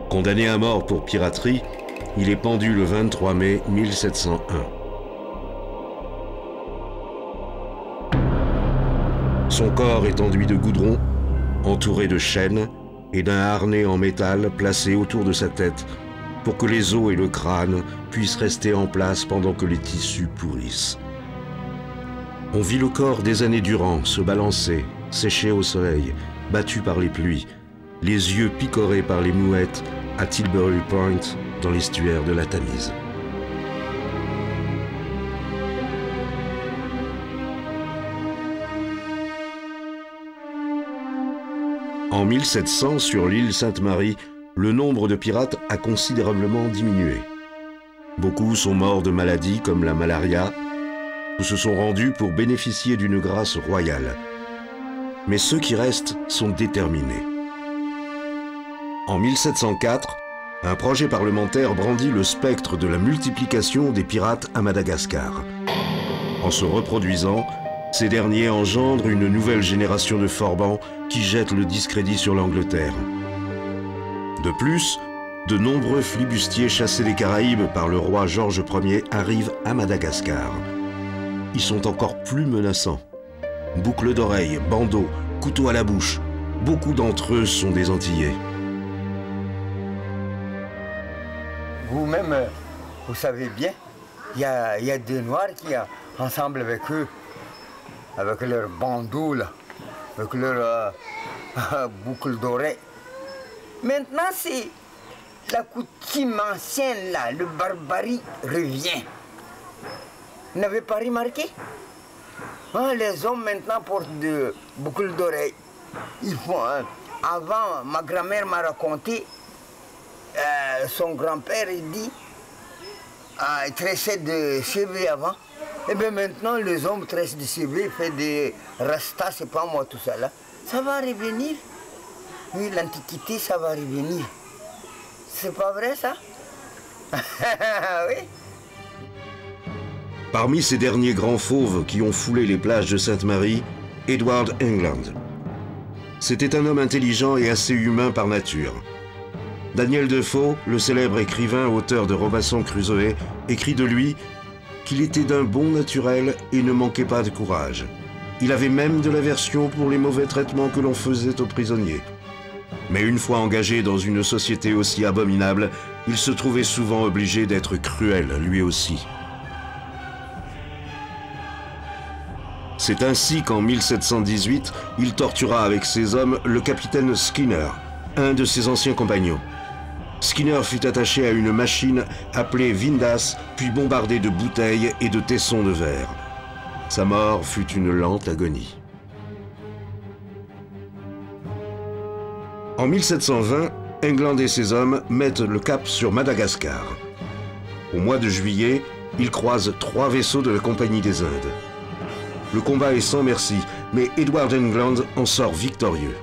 Condamné à mort pour piraterie, il est pendu le 23 mai 1701. Son corps est enduit de goudron, entouré de chaînes et d'un harnais en métal placé autour de sa tête pour que les os et le crâne puissent rester en place pendant que les tissus pourrissent. On vit le corps des années durant se balancer, sécher au soleil, battu par les pluies, les yeux picorés par les mouettes à Tilbury Point, dans l'estuaire de la Tamise. En 1700, sur l'île Sainte-Marie, le nombre de pirates a considérablement diminué. Beaucoup sont morts de maladies comme la malaria, ou se sont rendus pour bénéficier d'une grâce royale. Mais ceux qui restent sont déterminés. En 1704, un projet parlementaire brandit le spectre de la multiplication des pirates à Madagascar. En se reproduisant, ces derniers engendrent une nouvelle génération de forbans qui jettent le discrédit sur l'Angleterre. De plus, de nombreux flibustiers chassés des Caraïbes par le roi George Ier arrivent à Madagascar. Ils sont encore plus menaçants. Boucles d'oreilles, bandeaux, couteaux à la bouche, beaucoup d'entre eux sont des Antillais. Vous-même, vous savez bien, il y a des Noirs qui sont ensemble avec eux, avec leurs bandeaux, là, avec leurs boucles d'oreilles. Maintenant, c'est la coutume ancienne, là, le barbarie revient. Vous n'avez pas remarqué? Hein, les hommes maintenant portent des boucles d'oreilles. Ils font, avant, ma grand-mère m'a raconté, son grand-père, il dit, il tressait des cheveux avant. Et bien maintenant, les hommes tressent des cheveux, font des rastas, c'est pas moi tout ça là. Ça va revenir. Oui, l'Antiquité, ça va revenir. C'est pas vrai ça? Oui. Parmi ces derniers grands fauves qui ont foulé les plages de Sainte-Marie, Edward England. C'était un homme intelligent et assez humain par nature. Daniel Defoe, le célèbre écrivain, auteur de Robinson Crusoe, écrit de lui qu'il était d'un bon naturel et ne manquait pas de courage. Il avait même de l'aversion pour les mauvais traitements que l'on faisait aux prisonniers. Mais une fois engagé dans une société aussi abominable, il se trouvait souvent obligé d'être cruel, lui aussi. C'est ainsi qu'en 1718, il tortura avec ses hommes le capitaine Skinner, un de ses anciens compagnons. Skinner fut attaché à une machine appelée Vindas, puis bombardé de bouteilles et de tessons de verre. Sa mort fut une lente agonie. En 1720, England et ses hommes mettent le cap sur Madagascar. Au mois de juillet, ils croisent 3 vaisseaux de la Compagnie des Indes. Le combat est sans merci, mais Edward England en sort victorieux.